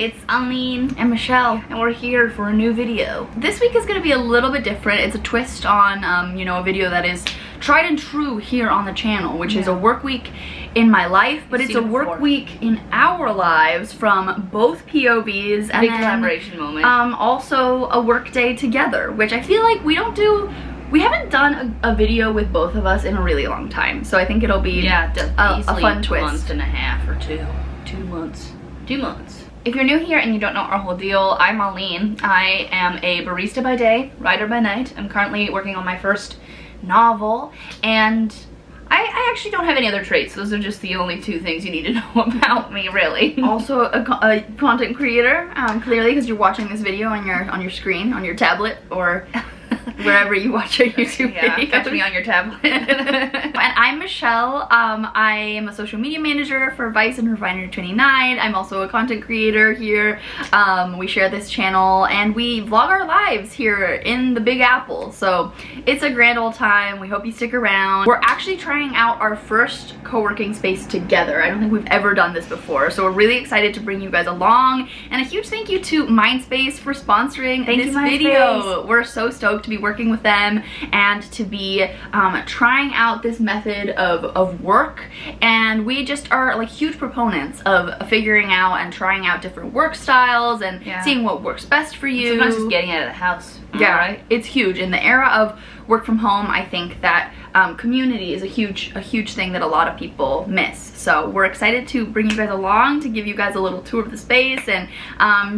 it's Eileen and Michelle, and we're here for a new video. This week is going to be a little bit different. It's a twist on, you know, a video that is tried and true here on the channel, which is a work week in my life, but it's a work week in our lives from both POVs, and big collaboration moment. Also a work day together, which I feel like we haven't done a video with both of us in a really long time, so I think it'll be a fun twist. A month and a half or 2 months. 2 months. If you're new here and you don't know our whole deal, I'm Eileen. I am a barista by day, writer by night. I'm currently working on my first novel, and I actually don't have any other traits. Those are just the only 2 things you need to know about me, really. Also a content creator, clearly, because you're watching this video on your screen, on your tablet, or wherever you watch your YouTube videos. Catch me on your tablet. And I'm Michelle. I am a social media manager for Vice and Refinery29. I'm also a content creator here. We share this channel and we vlog our lives here in the Big Apple. So it's a grand old time. We hope you stick around. We're actually trying out our first co-working space together. I don't think we've ever done this before. So we're really excited to bring you guys along. And a huge thank you to Mindspace for sponsoring this video. We're so stoked to be working with them and to be trying out this method of work, and we just are like huge proponents of figuring out and trying out different work styles and seeing what works best for you. Sometimes just getting out of the house. Right? It's huge. In the era of work from home, I think that community is a huge thing that a lot of people miss. So we're excited to bring you guys along, to give you guys a little tour of the space, and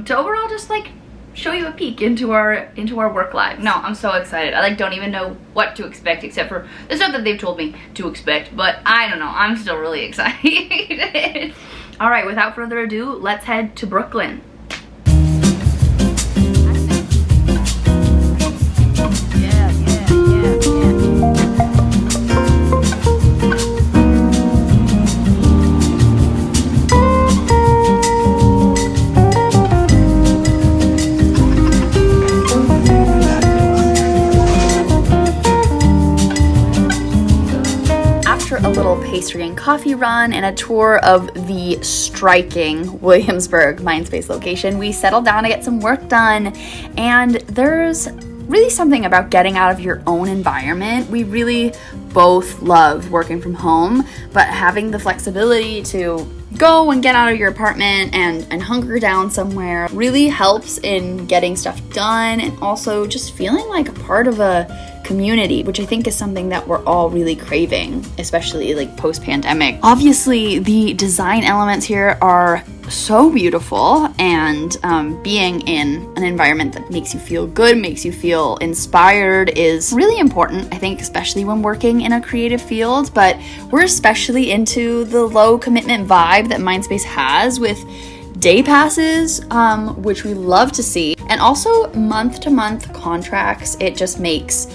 to overall just like show you a peek into our work lives. No, I'm so excited. I like don't even know what to expect, except for the stuff that they've told me to expect, but I don't know. I'm still really excited. All right, without further ado, let's head to Brooklyn. Pastry and coffee run and a tour of the striking Williamsburg Mindspace location, we settled down to get some work done. And there's really something about getting out of your own environment. We really both love working from home, but having the flexibility to go and get out of your apartment and hunker down somewhere really helps in getting stuff done, and also just feeling like a part of a community, which I think is something that we're all really craving, especially like post-pandemic. Obviously, the design elements here are so beautiful, and being in an environment that makes you feel good, makes you feel inspired is really important, I think, especially when working in a creative field. But we're especially into the low commitment vibe that Mindspace has with day passes, which we love to see, and also month-to-month contracts. It just makes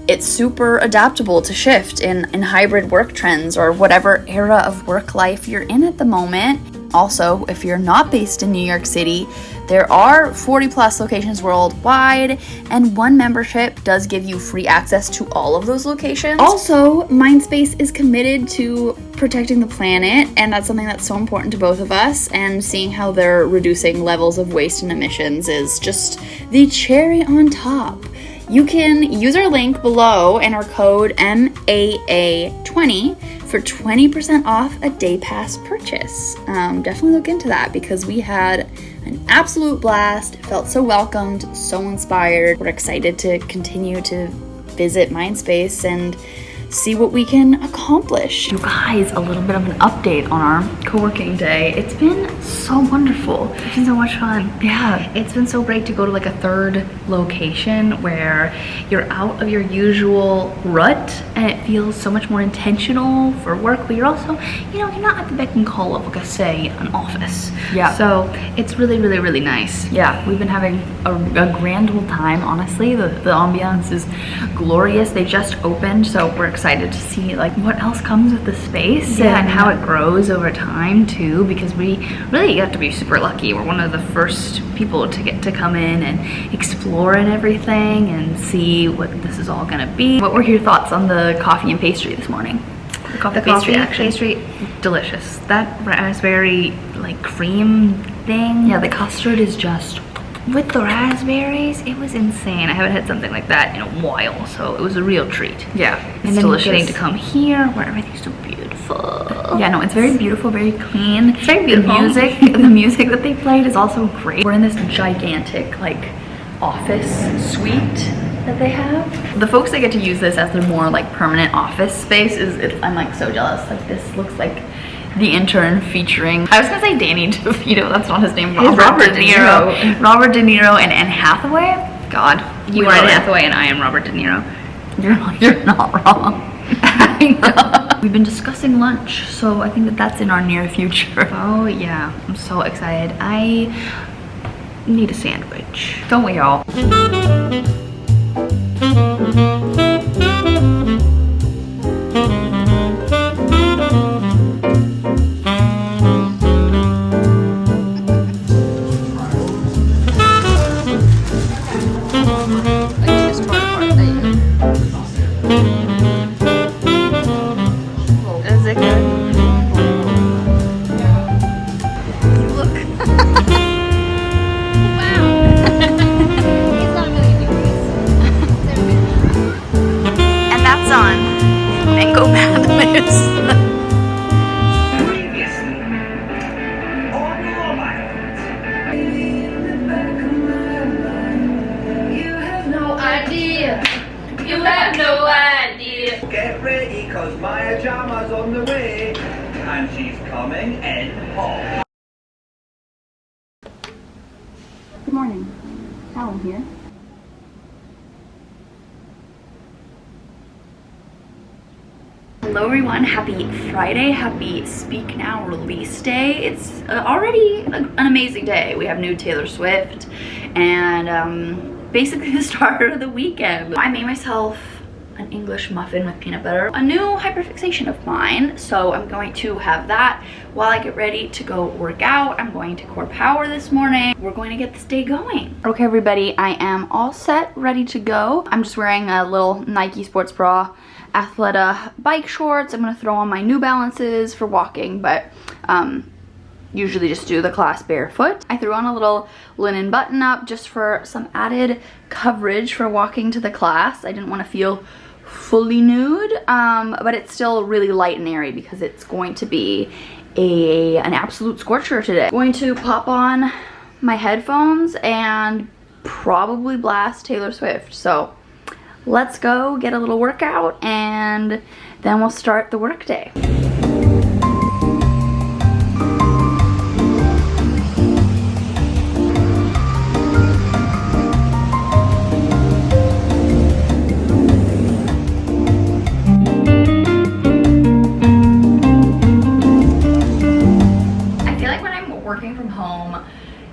it super adaptable to shift in hybrid work trends or whatever era of work life you're in at the moment. Also, if you're not based in New York City, there are 40+ locations worldwide, and one membership does give you free access to all of those locations. Also, Mindspace is committed to protecting the planet, and that's something that's so important to both of us, and seeing how they're reducing levels of waste and emissions is just the cherry on top. You can use our link below and our code MAA20 for 20% off a day pass purchase. Definitely look into that, because we had an absolute blast, felt so welcomed, so inspired. We're excited to continue to visit Mindspace and see what we can accomplish. You guys, a little bit of an update on our co-working day. It's been so wonderful. It's been so much fun. Yeah, it's been so great to go to like a third location where you're out of your usual rut, and it feels so much more intentional for work, but you're also, you know, you're not at the beck and call of, like, say, an office. Yeah. So it's really, really, really nice. Yeah, we've been having a grand old time, honestly. The ambiance is glorious. They just opened, so we're excited to see like what else comes with the space and how it grows over time too, because we really get to be super lucky. We're one of the first people to get to come in and explore and everything and see what this is all gonna be. What were your thoughts on the coffee and pastry this morning? The coffee pastry, delicious. That raspberry like cream thing. Yeah, the custard is just with the raspberries. It was insane. I haven't had something like that in a while, so it was a real treat. Yeah, and then delicious. Getting to come here where everything's so beautiful. Yeah, no, it's very beautiful, very clean. It's very beautiful. The music that they played is also great. We're in this gigantic like office suite that they have. The folks that get to use this as their more like permanent office space I'm like so jealous. Like this looks like The Intern featuring, I was gonna say Danny DeVito, that's not his name, Robert De Niro. Robert De Niro and Anne Hathaway. God, you are Anne Hathaway and I am Robert De Niro. You're not wrong. We've been discussing lunch, so I think that that's in our near future. Oh yeah, I'm so excited. I need a sandwich. Don't we all? Get ready, cause Maya Jama's on the way, and she's coming in hot. Good morning. Alan here. Hello everyone, happy Friday, happy Speak Now release day. It's already an amazing day. We have new Taylor Swift and basically the start of the weekend. I made myself an English muffin with peanut butter, a new hyperfixation of mine, so I'm going to have that while I get ready to go work out. I'm going to core power this morning. We're going to get this day going. Okay everybody, I am all set, ready to go. I'm just wearing a little Nike sports bra, Athleta bike shorts. I'm gonna throw on my New Balances for walking, but usually just do the class barefoot. I threw on a little linen button up just for some added coverage for walking to the class. I didn't want to feel fully nude, but it's still really light and airy because it's going to be an absolute scorcher today. Going to pop on my headphones and probably blast Taylor Swift. So let's go get a little workout and then we'll start the workday.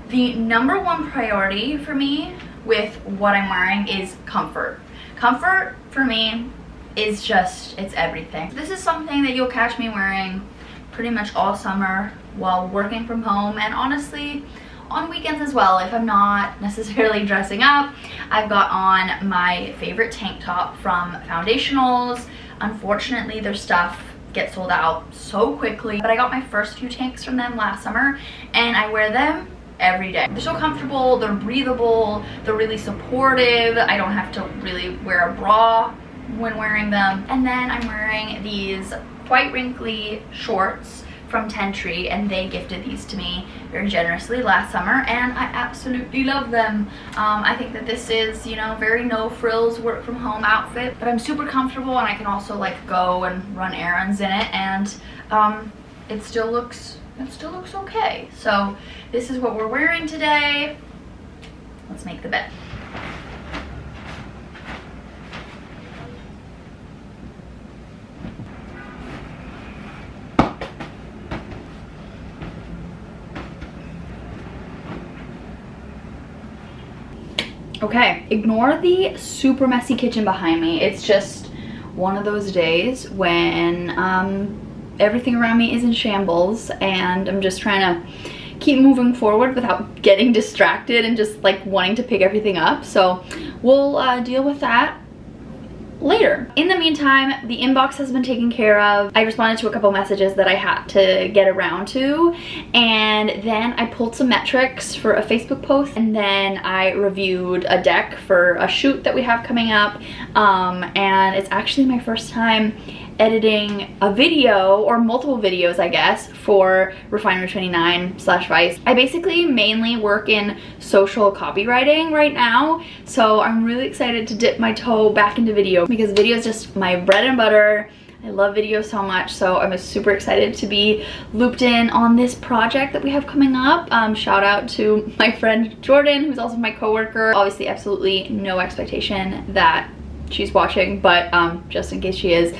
The number one priority for me with what I'm wearing is comfort. Comfort for me is just, it's everything. This is something that you'll catch me wearing pretty much all summer while working from home, and honestly on weekends as well if I'm not necessarily dressing up. I've got on my favorite tank top from Foundationals. Unfortunately their stuff gets sold out so quickly, but I got my first few tanks from them last summer and I wear them every day. They're so comfortable, they're breathable, they're really supportive. I don't have to really wear a bra when wearing them. And then I'm wearing these quite wrinkly shorts from Tentree, and they gifted these to me very generously last summer and I absolutely love them. I think that this is, you know, very no frills work from home outfit, but I'm super comfortable and I can also like go and run errands in it, and it still looks okay. So this is what we're wearing today. Let's make the bed. Okay, ignore the super messy kitchen behind me. It's just one of those days when everything around me is in shambles and I'm just trying to keep moving forward without getting distracted and just like wanting to pick everything up. So we'll deal with that later. later. In the meantime, the inbox has been taken care of. I responded to a couple messages that I had to get around to, and then I pulled some metrics for a Facebook post, and then I reviewed a deck for a shoot that we have coming up, and it's actually my first time editing a video, or multiple videos I guess, for Refinery29/Vice. I basically mainly work in social copywriting right now, so I'm really excited to dip my toe back into video because video is just my bread and butter. I love video so much, so I'm super excited to be looped in on this project that we have coming up. Shout out to my friend Jordan, who's also my coworker. Obviously, absolutely no expectation that she's watching, but just in case she is,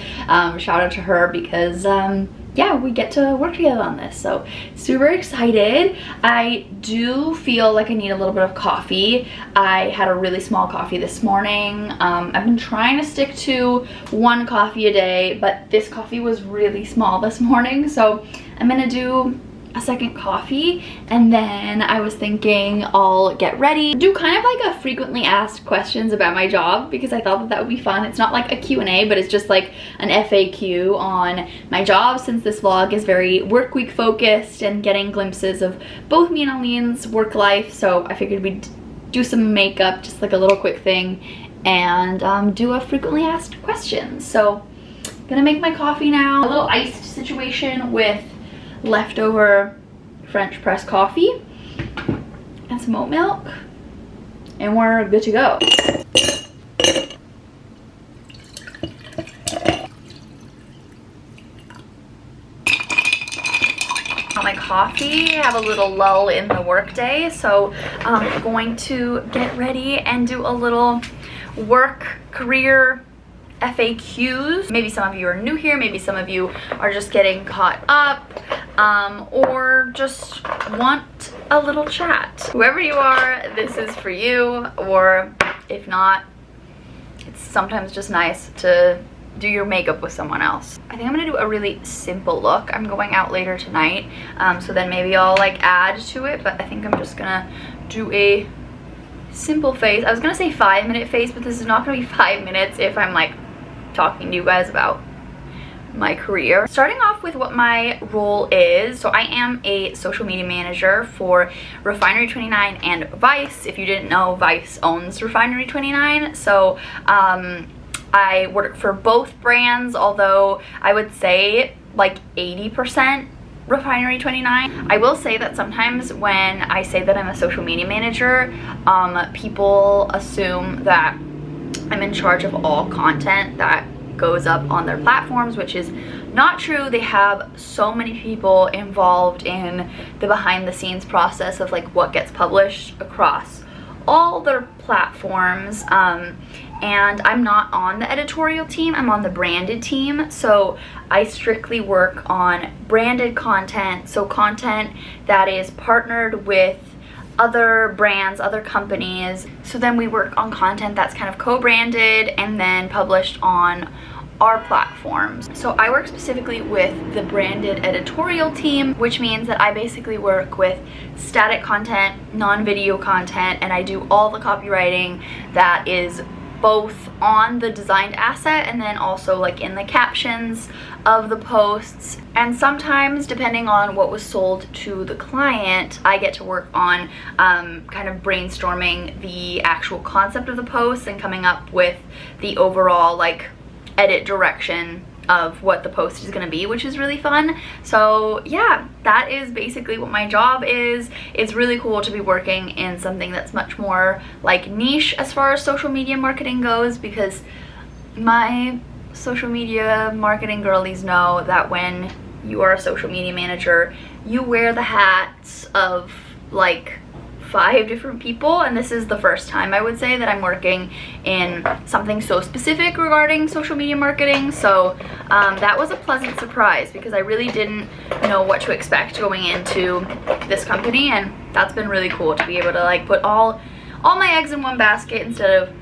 shout out to her because yeah, we get to work together on this, so super excited. I do feel like I need a little bit of coffee. I had a really small coffee this morning. I've been trying to stick to 1 coffee a day, but this coffee was really small this morning, so I'm gonna do a second coffee, and then I was thinking I'll get ready, do kind of like a frequently asked questions about my job, because I thought that that would be fun. It's not like a Q&A, but it's just like an FAQ on my job, since this vlog is very work week focused and getting glimpses of both me and Eileen's work life. So I figured we'd do some makeup, just like a little quick thing, and do a frequently asked questions. So gonna make my coffee now. A little iced situation with leftover French press coffee and some oat milk, and we're good to go. Got my coffee, have a little lull in the workday, so I'm going to get ready and do a little work career FAQs. Maybe some of you are new here, maybe some of you are just getting caught up, or just want a little chat. Whoever you are, this is for you, or if not, it's sometimes just nice to do your makeup with someone else. I think I'm gonna do a really simple look. I'm going out later tonight, so then maybe I'll like add to it, but I think I'm just gonna do a simple face. I was gonna say 5-minute face, but this is not gonna be 5 minutes if I'm like talking to you guys about my career. Starting off with what my role is, so I am a social media manager for Refinery29 and Vice. If you didn't know, Vice owns Refinery29, so I work for both brands, although I would say like 80% Refinery29. I will say that sometimes when I say that I'm a social media manager, people assume that I'm in charge of all content that goes up on their platforms, which is not true. They have so many people involved in the behind the scenes process of like what gets published across all their platforms, and I'm not on the editorial team, I'm on the branded team, so I strictly work on branded content, so content that is partnered with other brands, other companies. So then we work on content that's kind of co-branded and then published on our platforms. So I work specifically with the branded editorial team, which means that I basically work with static content, non-video content, and I do all the copywriting that is both on the designed asset and then also like in the captions of the posts. And sometimes, depending on what was sold to the client, I get to work on kind of brainstorming the actual concept of the post and coming up with the overall like edit direction of what the post is going to be, which is really fun. So yeah, that is basically what my job is. It's really cool to be working in something that's much more like niche as far as social media marketing goes, because my social media marketing girlies know that when you are a social media manager, you wear the hats of like 5 different people, and this is the first time I would say that I'm working in something so specific regarding social media marketing. So that was a pleasant surprise because I really didn't know what to expect going into this company, and that's been really cool to be able to like put all my eggs in one basket instead of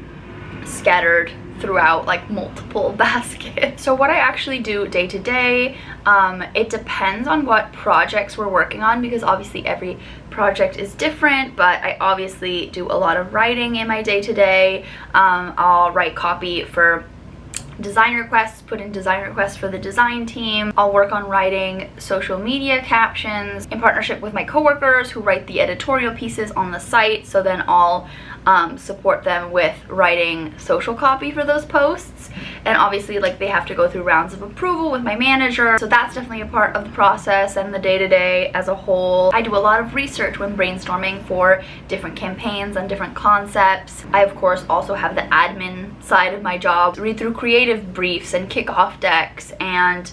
scattered throughout like multiple baskets. So what I actually do day to day, it depends on what projects we're working on, because obviously every project is different, but I obviously do a lot of writing in my day to day. I'll write copy for design requests, put in design requests for the design team. I'll work on writing social media captions in partnership with my coworkers who write the editorial pieces on the site, so then I'll support them with writing social copy for those posts. And obviously, like, they have to go through rounds of approval with my manager, so that's definitely a part of the process and the day-to-day as a whole. I do a lot of research when brainstorming for different campaigns and different concepts. I of course also have the admin side of my job, read through creative briefs and kickoff decks, and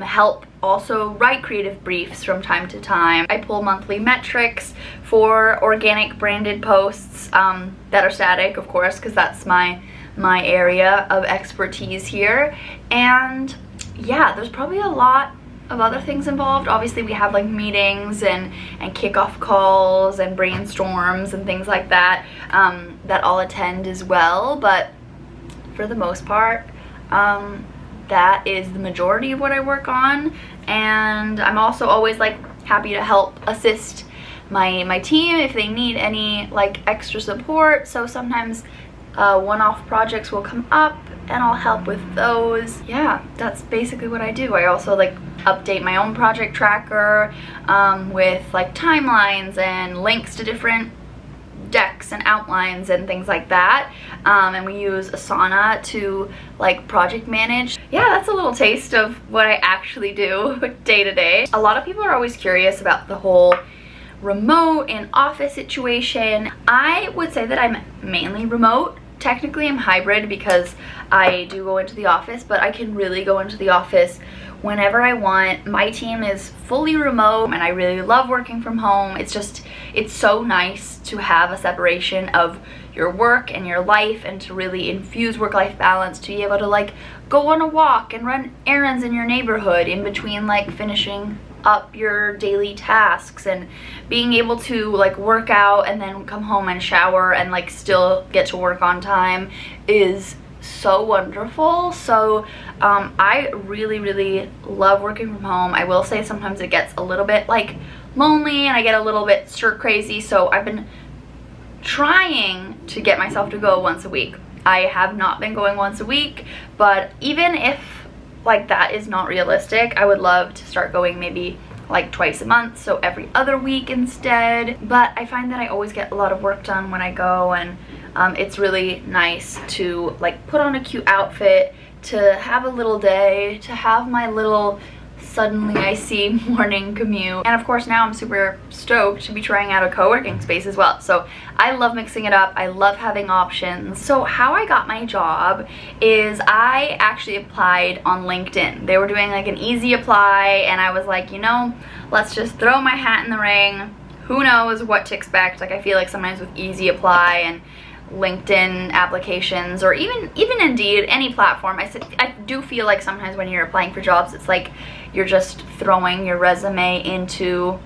help also write creative briefs from time to time. I pull monthly metrics for organic branded posts that are static, of course, because that's my area of expertise here. And yeah, there's probably a lot of other things involved. Obviously, we have like meetings and kickoff calls and brainstorms and things like that that I'll attend as well, but for the most part, that is the majority of what I work on. And I'm also always like happy to help assist my team if they need any like extra support. So sometimes one-off projects will come up and I'll help with those. Yeah, that's basically what I do. I also like update my own project tracker with like timelines and links to different decks and outlines and things like that, and we use Asana to like project manage. Yeah, that's a little taste of what I actually do day to day. A lot of people are always curious about the whole remote and office situation. I would say that I'm mainly remote. Technically I'm hybrid because I do go into the office, but I can really go into the office whenever I want. My team is fully remote and I really love working from home. It's so nice to have a separation of your work and your life and to really infuse work-life balance, to be able to like go on a walk and run errands in your neighborhood in between like finishing up your daily tasks, and being able to like work out and then come home and shower and like still get to work on time is so wonderful. So I really love working from home. I will say sometimes it gets a little bit like lonely and I get a little bit stir crazy, so I've been trying to get myself to go once a week. I have not been going once a week, but even if like that is not realistic, I would love to start going maybe like twice a month, so every other week instead. But I find that I always get a lot of work done when I go, and it's really nice to like put on a cute outfit, to have a little day, to have my little suddenly I see morning commute. And of course now I'm super stoked to be trying out a co-working space as well. So I love mixing it up. I love having options. So how I got my job is I actually applied on LinkedIn. They were doing like an easy apply and I was like, you know, let's just throw my hat in the ring. Who knows what to expect? Like I feel like sometimes with easy apply and LinkedIn applications, or even Indeed, any platform, I do feel like sometimes when you're applying for jobs, it's like you're just throwing your resume into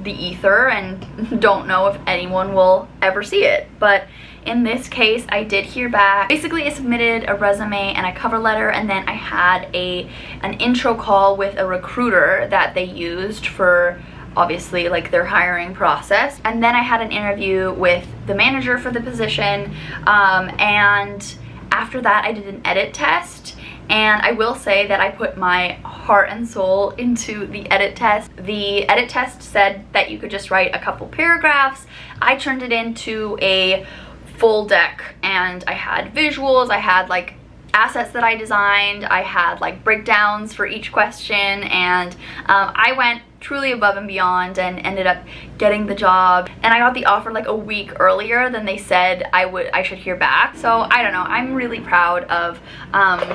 the ether and don't know if anyone will ever see it. But in this case, I did hear back. Basically, I submitted a resume and a cover letter, and then I had an intro call with a recruiter that they used for obviously like their hiring process. And then I had an interview with the manager for the position, and after that I did an edit test. And I will say that I put my heart and soul into the edit test. The edit test said that you could just write a couple paragraphs. I turned it into a full deck, and I had visuals, I had like assets that I designed, I had like breakdowns for each question, and I went truly above and beyond and ended up getting the job. And I got the offer like a week earlier than they said I should hear back. So I don't know, I'm really proud of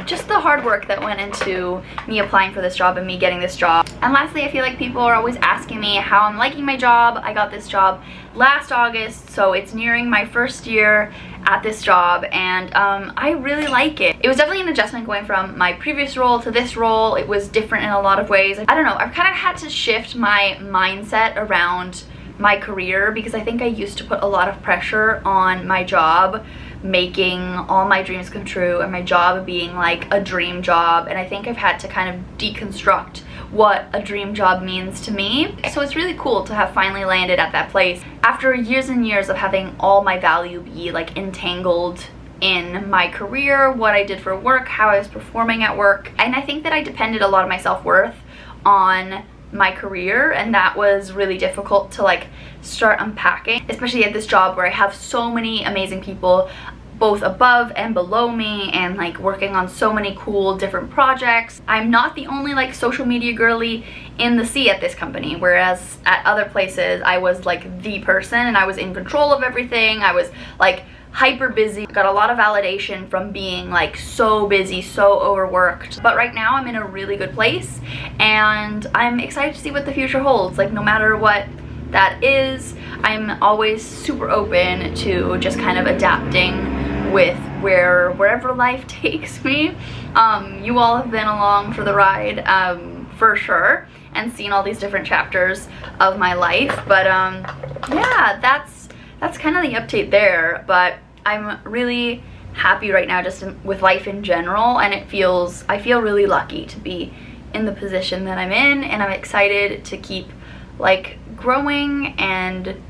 just the hard work that went into me applying for this job and me getting this job. And lastly, I feel like people are always asking me how I'm liking my job. I got this job last August, so it's nearing my first year at this job, and I really like it. It was definitely an adjustment going from my previous role to this role. It was different in a lot of ways. I don't know, I've kind of had to shift my mindset around my career, because I think I used to put a lot of pressure on my job making all my dreams come true and my job being like a dream job, and I think I've had to kind of deconstruct what a dream job means to me. So it's really cool to have finally landed at that place after years and years of having all my value be like entangled in my career, what I did for work, how I was performing at work. And I think that I depended a lot of my self-worth on my career, and that was really difficult to like start unpacking, especially at this job where I have so many amazing people both above and below me and like working on so many cool different projects. I'm not the only like social media girly in the sea at this company, whereas at other places I was like the person and I was in control of everything. I was like hyper busy, got a lot of validation from being like so busy, so overworked. But right now I'm in a really good place and I'm excited to see what the future holds. Like no matter what that is, I'm always super open to just kind of adapting with wherever life takes me. You all have been along for the ride for sure and seen all these different chapters of my life, but yeah, that's kind of the update there. But I'm really happy right now just with life in general, and I feel really lucky to be in the position that I'm in, and I'm excited to keep like growing and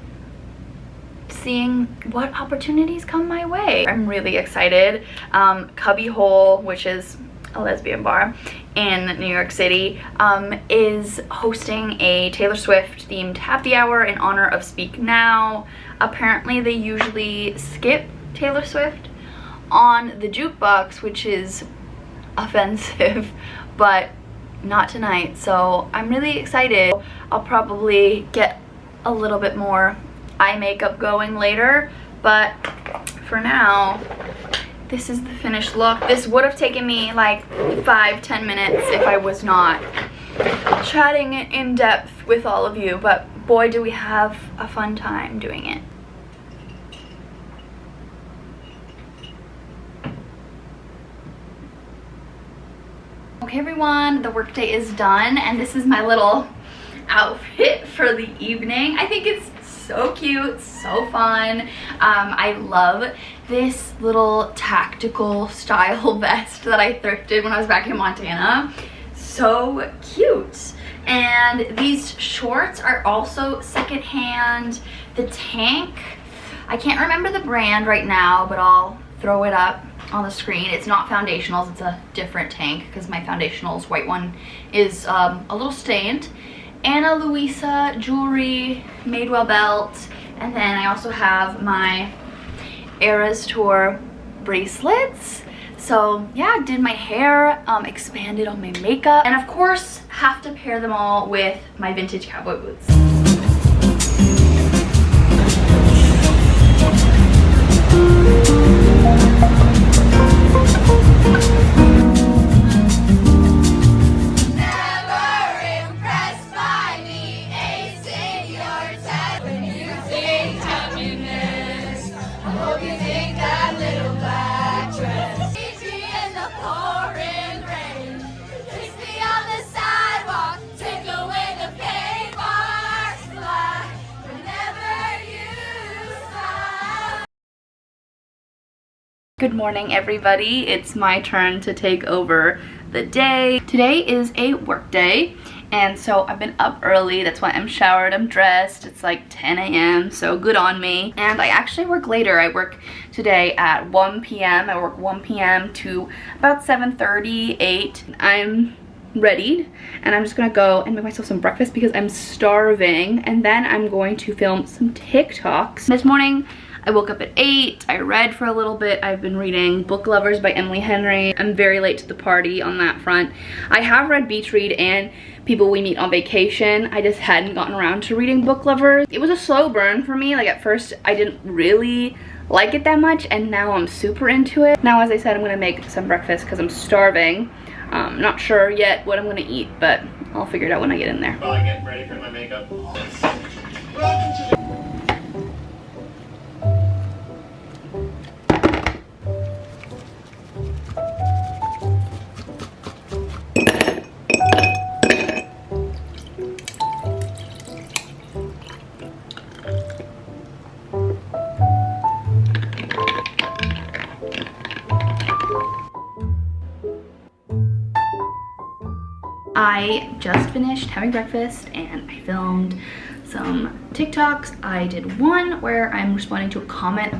seeing what opportunities come my way. I'm really excited. Cubby Hole, which is a lesbian bar in New York City, is hosting a Taylor Swift themed happy hour in honor of Speak Now. Apparently they usually skip Taylor Swift on the jukebox, which is offensive, but not tonight, so I'm really excited. I'll probably get a little bit more eye makeup going later, but for now this is the finished look. This would have taken me like 5-10 minutes if I was not chatting in depth with all of you, but boy do we have a fun time doing it. Okay everyone, the workday is done and this is my little outfit for the evening. I think it's so cute, so fun. I love this little tactical style vest that I thrifted when I was back in Montana. So cute. And these shorts are also secondhand. The tank, I can't remember the brand right now, but I'll throw it up on the screen. It's not Foundationals, it's a different tank because my Foundationals white one is a little stained. Ana Luisa jewelry, Madewell belt, and then I also have my Eras Tour bracelets. So yeah, did my hair, expanded on my makeup, and of course have to pair them all with my vintage cowboy boots. Good morning everybody, it's my turn to take over the day. Today is a work day and so I've been up early, that's why I'm showered, I'm dressed, it's like 10 a.m. so good on me. And I actually work later, I work today at 1 p.m. I work 1 p.m. to about 7:30, 8. I'm readied and I'm just gonna go and make myself some breakfast because I'm starving, and then I'm going to film some TikToks. This morning I woke up at 8, I read for a little bit. I've been reading Book Lovers by Emily Henry. I'm very late to the party on that front. I have read Beach Read and People We Meet on Vacation. I just hadn't gotten around to reading Book Lovers. It was a slow burn for me. Like at first I didn't really like it that much and now I'm super into it. Now as I said, I'm gonna make some breakfast because I'm starving. Not sure yet what I'm gonna eat, but I'll figure it out when I get in there. While I get ready for my makeup. I just finished having breakfast and I filmed some TikToks. I did one where I'm responding to a comment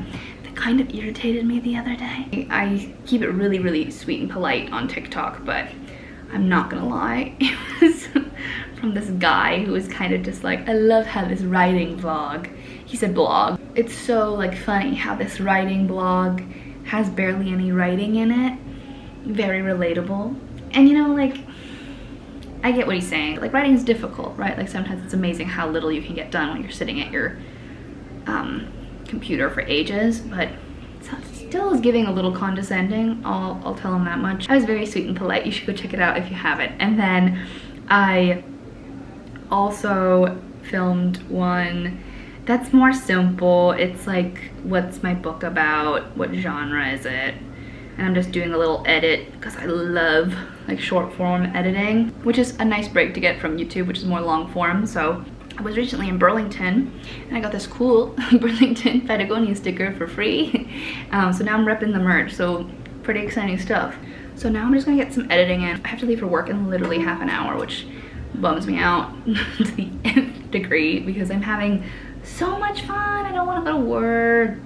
that kind of irritated me the other day. I keep it really, really sweet and polite on TikTok, but I'm not gonna lie, it was from this guy who was kind of just like, I love how this writing vlog, he said blog. It's so like funny how this writing blog has barely any writing in it. Very relatable. And you know, like, I get what he's saying. Like, writing is difficult, right? Like, sometimes it's amazing how little you can get done when you're sitting at your computer for ages, but still is giving a little condescending. I'll tell him that much. I was very sweet and polite. You should go check it out if you haven't. And then I also filmed one that's more simple. It's like, what's my book about? What genre is it? And I'm just doing a little edit because I love like short form editing, which is a nice break to get from YouTube, which is more long form. So I was recently in Burlington and I got this cool Burlington Patagonia sticker for free. So now I'm repping the merch, so pretty exciting stuff. So now I'm just gonna get some editing in. I have to leave for work in literally half an hour, which bums me out to the nth degree because I'm having so much fun. I don't wanna go to work.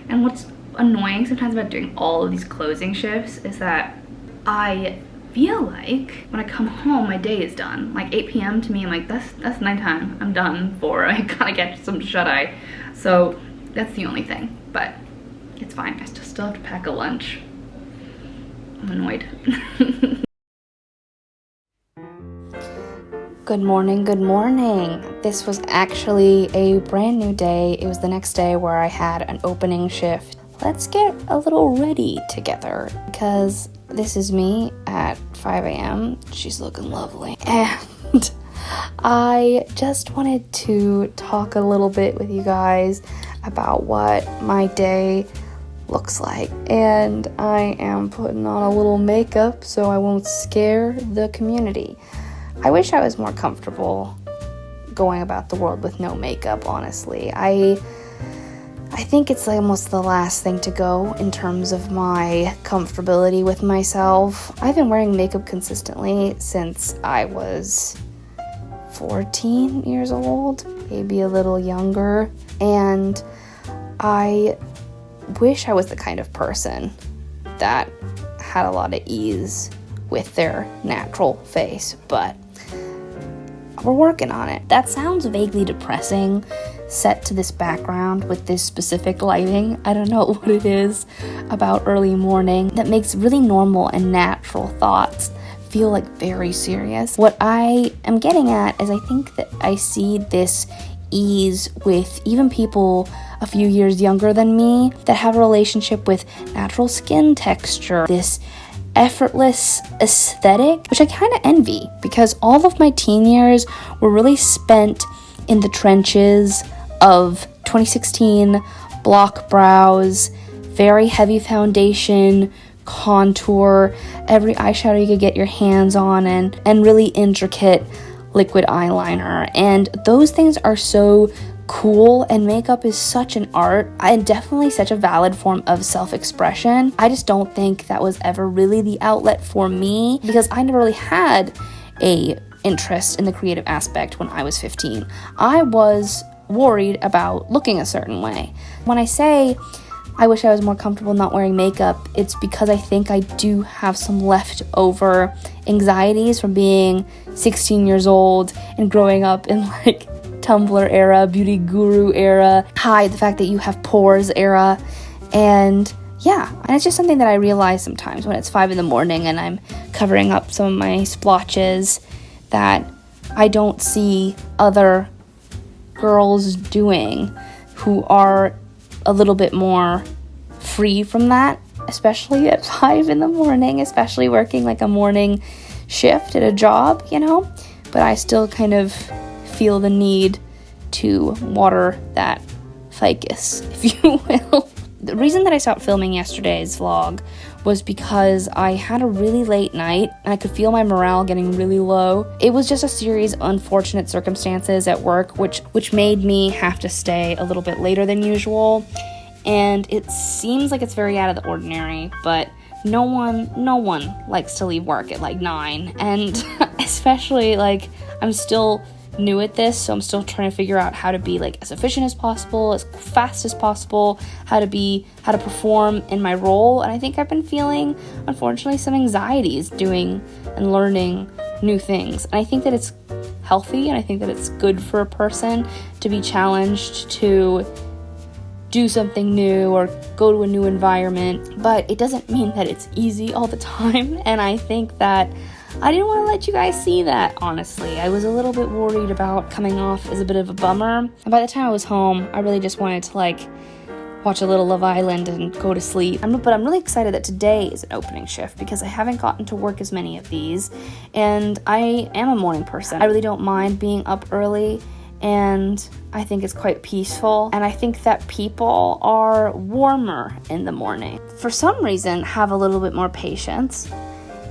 And what's annoying sometimes about doing all of these closing shifts is that I feel like when I come home my day is done. Like 8 p.m. to me, I'm like, that's nighttime. I'm done for. I gotta get some shut-eye. So that's the only thing, but it's fine. I still have to pack a lunch. I'm annoyed. Good morning, good morning. This was actually a brand new day. It was the next day where I had an opening shift. Let's get a little ready together because this is me at 5 a.m. She's looking lovely. And I just wanted to talk a little bit with you guys about what my day looks like. And I am putting on a little makeup so I won't scare the community. I wish I was more comfortable going about the world with no makeup, honestly. I think it's almost the last thing to go in terms of my comfortability with myself. I've been wearing makeup consistently since I was 14 years old, maybe a little younger, and I wish I was the kind of person that had a lot of ease with their natural face, but we're working on it. That sounds vaguely depressing, set to this background with this specific lighting. I don't know what it is about early morning that makes really normal and natural thoughts feel like very serious. What I am getting at is I think that I see this ease with even people a few years younger than me that have a relationship with natural skin texture, this effortless aesthetic, which I kind of envy because all of my teen years were really spent in the trenches of 2016 block brows, very heavy foundation, contour, every eyeshadow you could get your hands on, and really intricate liquid eyeliner. And those things are so cool, and makeup is such an art and definitely such a valid form of self-expression. I just don't think that was ever really the outlet for me because I never really had a interest in the creative aspect when I was 15. I was worried about looking a certain way. When I say I wish I was more comfortable not wearing makeup, it's because I think I do have some leftover anxieties from being 16 years old and growing up in like Tumblr era, beauty guru era, hide the fact that you have pores era. And yeah, and it's just something that I realize sometimes when it's 5 a.m. and I'm covering up some of my splotches that I don't see other girls doing who are a little bit more free from that, especially at 5 a.m, especially working like a morning shift at a job, you know? But I still kind of feel the need to water that ficus, if you will. The reason that I stopped filming yesterday's vlog was because I had a really late night and I could feel my morale getting really low. It was just a series of unfortunate circumstances at work which made me have to stay a little bit later than usual. And it seems like it's very out of the ordinary, but no one likes to leave work at like 9. And especially like I'm still new at this, so I'm still trying to figure out how to be like as efficient as possible, as fast as possible, how to perform in my role. And I think I've been feeling, unfortunately, some anxieties doing and learning new things. And I think that it's healthy, and I think that it's good for a person to be challenged to do something new or go to a new environment, but it doesn't mean that it's easy all the time. And I think that I didn't want to let you guys see that, honestly. I was a little bit worried about coming off as a bit of a bummer. And by the time I was home, I really just wanted to like watch a little Love Island and go to sleep. But I'm really excited that today is an opening shift because I haven't gotten to work as many of these. And I am a morning person. I really don't mind being up early, and I think it's quite peaceful. And I think that people are warmer in the morning. For some reason, have a little bit more patience.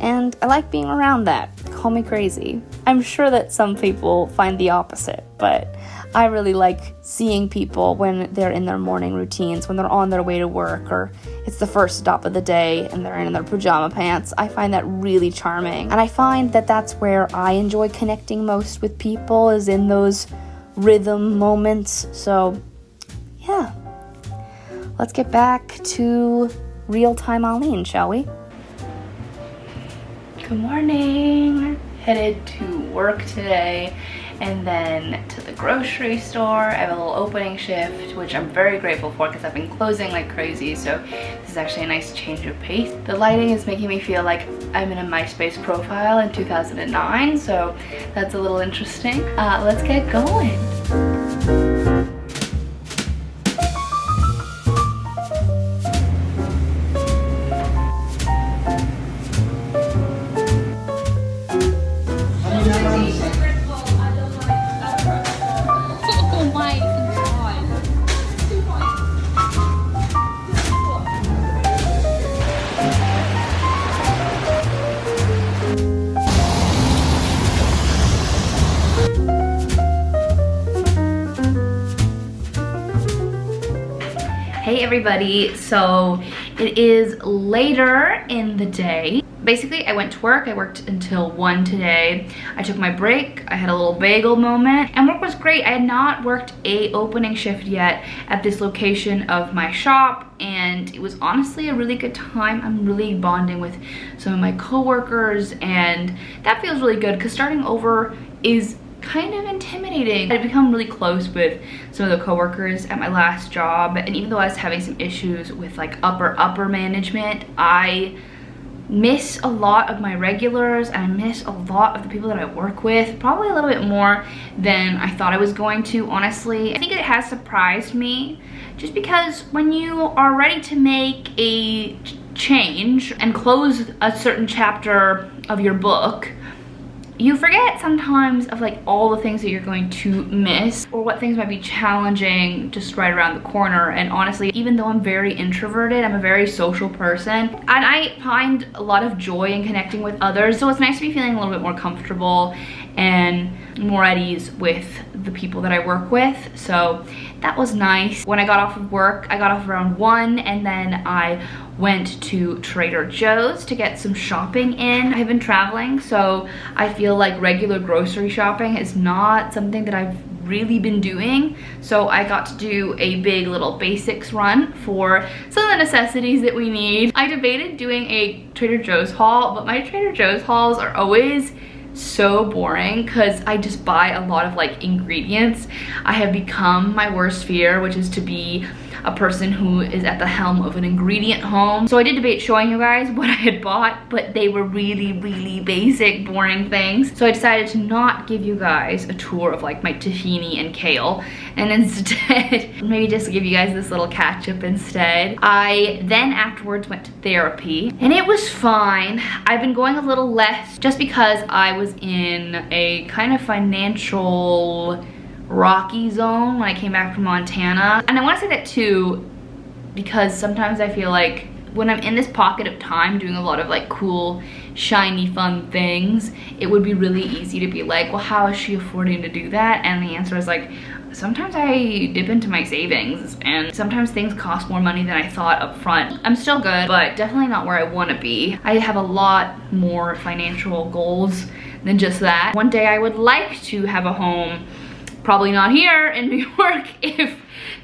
And I like being around that. Call me crazy. I'm sure that some people find the opposite, but I really like seeing people when they're in their morning routines, when they're on their way to work, or it's the first stop of the day and they're in their pajama pants. I find that really charming. And I find that that's where I enjoy connecting most with people, is in those rhythm moments. So, yeah. Let's get back to real-time Eileen, shall we? Good morning. Headed to work today and then to the grocery store. I have a little opening shift, which I'm very grateful for because I've been closing like crazy, so this is actually a nice change of pace. The lighting is making me feel like I'm in a MySpace profile in 2009, so that's a little interesting. Let's get going. Hey everybody, so it is later in the day. Basically, I went to work. I worked until 1 today. I took my break. I had a little bagel moment, and work was great. I had not worked a opening shift yet at this location of my shop, and it was honestly a really good time. I'm really bonding with some of my coworkers, and that feels really good because starting over is kind of intimidating. I'd become really close with some of the coworkers at my last job, and even though I was having some issues with like upper management, I miss a lot of my regulars, and I miss a lot of the people that I work with, probably a little bit more than I thought I was going to, honestly. I think it has surprised me, just because when you are ready to make a change and close a certain chapter of your book, you forget sometimes of like all the things that you're going to miss, or what things might be challenging just right around the corner. And honestly, even though I'm very introverted, I'm a very social person, and I find a lot of joy in connecting with others. So it's nice to be feeling a little bit more comfortable and more at ease with the people that I work with. So that was nice. When I got off of work, I got off around 1, and then I went to Trader Joe's to get some shopping in. I've been traveling, so I feel like regular grocery shopping is not something that I've really been doing. So I got to do a big little basics run for some of the necessities that we need. I debated doing a Trader Joe's haul, but my Trader Joe's hauls are always so boring because I just buy a lot of like ingredients. I have become my worst fear, which is to be a person who is at the helm of an ingredient home. So I did debate showing you guys what I had bought, but they were really basic, boring things. So I decided to not give you guys a tour of like my tahini and kale, and instead maybe just give you guys this little catch up instead. I then afterwards went to therapy, and it was fine. I've been going a little less just because I was in a kind of financial rocky zone when I came back from Montana. And I want to say that too because sometimes I feel like when I'm in this pocket of time doing a lot of like cool, shiny, fun things, it would be really easy to be like, well, how is she affording to do that? And the answer is like, sometimes I dip into my savings, and sometimes things cost more money than I thought up front. I'm still good, but definitely not where I want to be. I have a lot more financial goals than just that. One day I would like to have a home, probably not here in New York if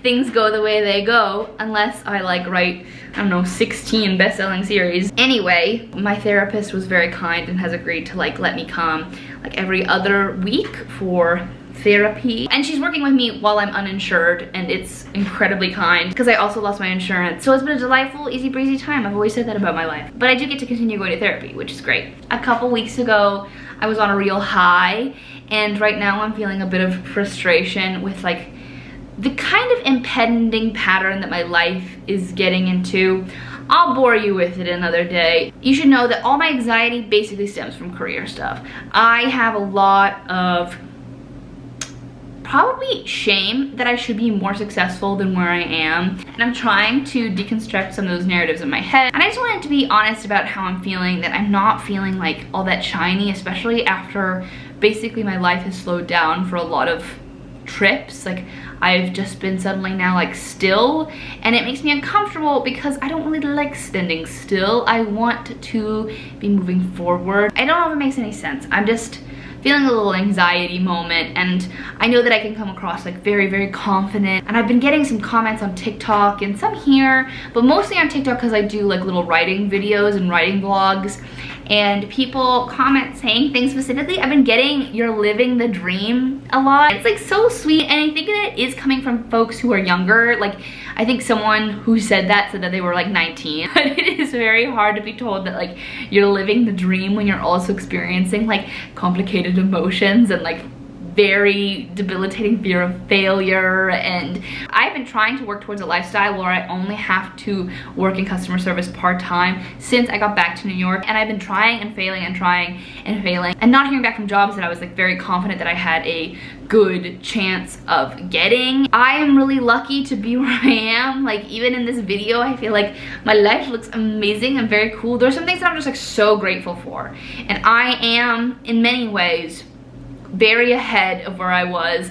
things go the way they go, unless I like write, I don't know, 16 best-selling series. Anyway, my therapist was very kind and has agreed to like let me come like every other week for therapy, and she's working with me while I'm uninsured, and it's incredibly kind because I also lost my insurance. So it's been a delightful, easy breezy time. I've always said that about my life, but I do get to continue going to therapy, which is great. A couple weeks ago I was on a real high, and right now I'm feeling a bit of frustration with like the kind of impending pattern that my life is getting into. I'll bore you with it another day. You should know that all my anxiety basically stems from career stuff. I have a lot of probably shame that I should be more successful than where I am, and I'm trying to deconstruct some of those narratives in my head. And I just wanted to be honest about how I'm feeling, that I'm not feeling like all that shiny, especially after basically my life has slowed down for a lot of trips. Like I've just been suddenly now like still, and it makes me uncomfortable because I don't really like standing still. I want to be moving forward. I don't know if it makes any sense. I'm just feeling a little anxiety moment, and I know that I can come across like very, very confident, and I've been getting some comments on TikTok and some here, but mostly on TikTok because I do like little writing videos and writing vlogs, and people comment saying things specifically. I've been getting "you're living the dream" a lot. It's like so sweet, and I think that it is coming from folks who are younger. Like I think someone who said that they were like 19. But it is very hard to be told that like you're living the dream when you're also experiencing like complicated emotions and like very debilitating fear of failure. And I've been trying to work towards a lifestyle where I only have to work in customer service part-time since I got back to New York, and I've been trying and failing and trying and failing and not hearing back from jobs that I was like very confident that I had a good chance of getting. I am really lucky to be where I am. Like even in this video, I feel like my life looks amazing and very cool. There's some things that I'm just like so grateful for, and I am in many ways very ahead of where I was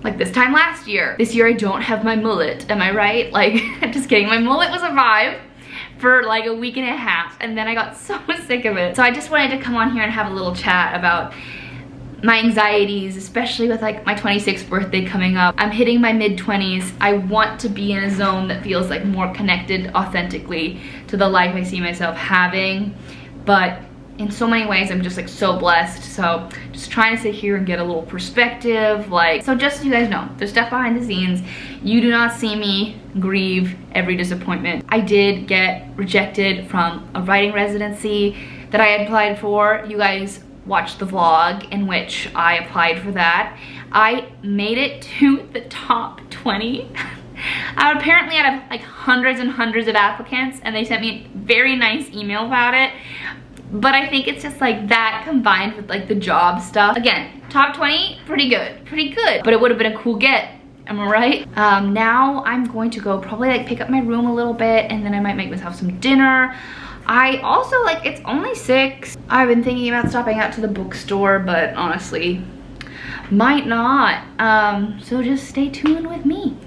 like this time last year. This year I don't have my mullet, am I right? Like, just kidding, my mullet was a vibe for like a week and a half, and then I got so sick of it. So I just wanted to come on here and have a little chat about my anxieties, especially with like my 26th birthday coming up. I'm hitting my mid-20s. I want to be in a zone that feels like more connected authentically to the life I see myself having, but in so many ways I'm just like so blessed. So just trying to sit here and get a little perspective. Like, so just so you guys know, there's stuff behind the scenes. You do not see me grieve every disappointment. I did get rejected from a writing residency that I had applied for. You guys watched the vlog in which I applied for that. I made it to the top 20. Apparently out of like hundreds and hundreds of applicants, and they sent me a very nice email about it. But I think it's just like that combined with like the job stuff. Again, top 20, pretty good, but it would have been a cool get, am I right? Now I'm going to go probably like pick up my room a little bit, and then I might make myself some dinner. I also, like, it's only 6. I've been thinking about stopping out to the bookstore, but honestly, might not. So just stay tuned with me.